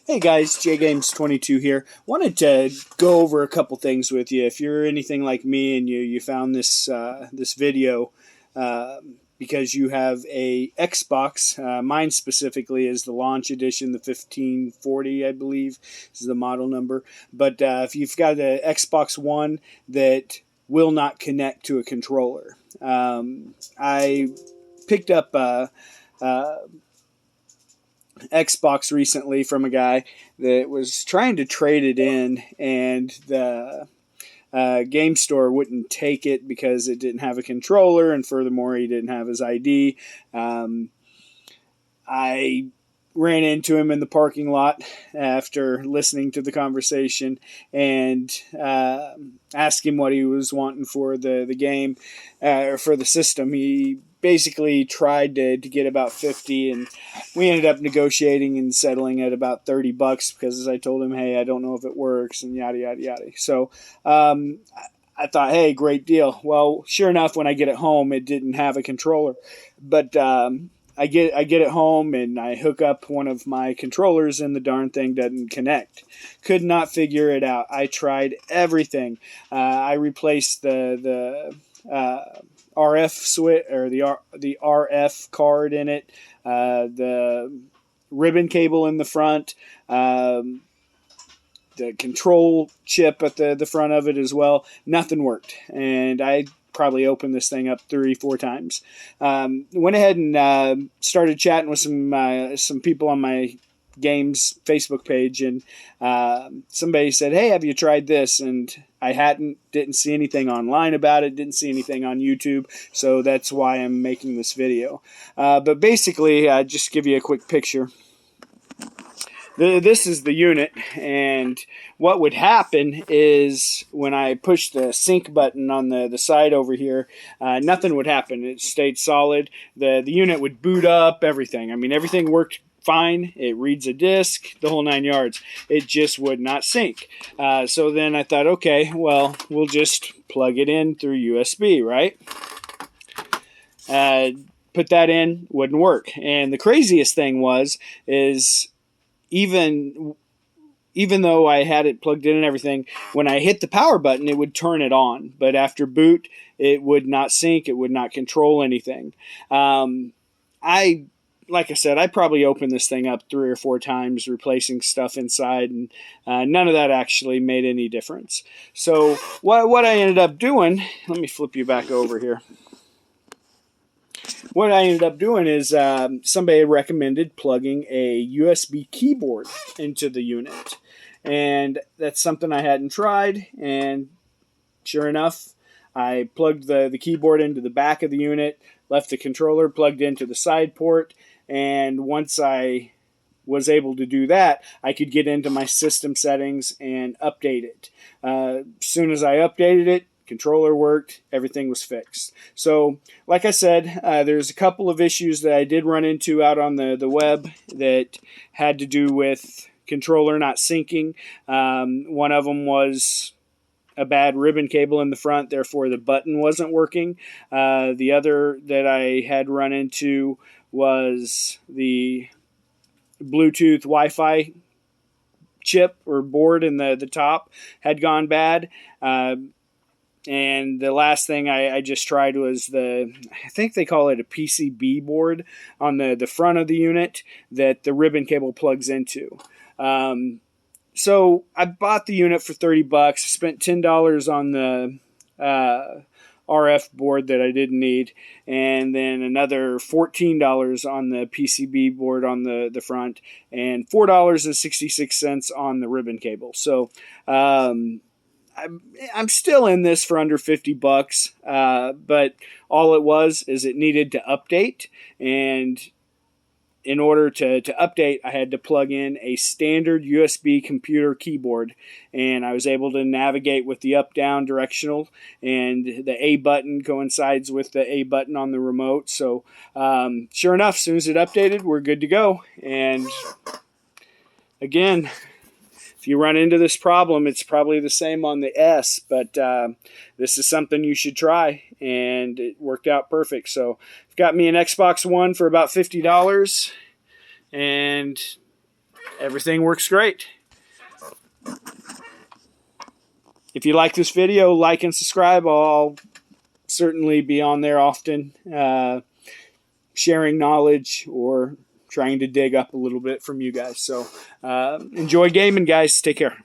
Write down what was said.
Hey guys, JGames22 here. Wanted to go over a couple things with you. If you're anything like me and you found this video because you have a Xbox, mine specifically is the launch edition, the 1540, I believe is the model number. But if you've got an Xbox One that will not connect to a controller, I picked up Xbox recently from a guy that was trying to trade it in, and the game store wouldn't take it because it didn't have a controller, and furthermore, he didn't have his ID. I ran into him in the parking lot after listening to the conversation and asked him what he was wanting for the game, or for the system. He basically tried to get about 50, and we ended up negotiating and settling at about $30 because, as I told him, hey, I don't know if it works, and yada yada yada. So I thought, hey, great deal. Well, sure enough, when I get it home, it didn't have a controller, but I get it home and I hook up one of my controllers and the darn thing doesn't connect. Could not figure it out. I tried everything. I replaced the RF switch, or the RF card in it, the ribbon cable in the front, the control chip at the front of it as well. Nothing worked, and I probably opened this thing up 3-4 times. Went ahead and started chatting with some people on my games Facebook page, and somebody said, hey, have you tried this? And I didn't see anything online about it, didn't see anything on YouTube, so that's why I'm making this video. But basically, just to give you a quick picture, this is the unit, and what would happen is when I push the sync button on the side over here, nothing would happen. It stayed solid. The unit would boot up, everything. I mean, everything worked fine. It reads a disc, the whole 9 yards. It just would not sync. So then I thought, okay, well, we'll just plug it in through USB, right? Put that in, wouldn't work. And the craziest thing is even though I had it plugged in and everything, when I hit the power button, it would turn it on. But after boot, it would not sync. It would not control anything. Like I said, I probably opened this thing up 3 or 4 times, replacing stuff inside, and none of that actually made any difference. So what I ended up doing, let me flip you back over here. What I ended up doing is somebody had recommended plugging a USB keyboard into the unit. And that's something I hadn't tried, and sure enough, I plugged the keyboard into the back of the unit, left the controller plugged into the side port, and once I was able to do that, I could get into my system settings and update it. As soon as I updated it, controller worked, everything was fixed. So, like I said, there's a couple of issues that I did run into out on the web that had to do with controller not syncing. One of them was a bad ribbon cable in the front, therefore the button wasn't working. The other that I had run into was the Bluetooth Wi-Fi chip or board in the top had gone bad. And the last thing I just tried was I think they call it a PCB board on the front of the unit that the ribbon cable plugs into. So I bought the unit for $30, spent $10 on the RF board that I didn't need, and then another $14 on the PCB board on the front, and $4.66 on the ribbon cable. So I'm still in this for under $50, but all it was is it needed to update, and in order to update, I had to plug in a standard USB computer keyboard, and I was able to navigate with the up-down directional, and the A button coincides with the A button on the remote. So sure enough, as soon as it updated, we're good to go. And again, if you run into this problem, it's probably the same on the S, but this is something you should try, and it worked out perfect. So I've got me an Xbox One for about $50, and everything works great. If you like this video, like and subscribe. I'll certainly be on there often, sharing knowledge or trying to dig up a little bit from you guys. So enjoy gaming, guys. Take care.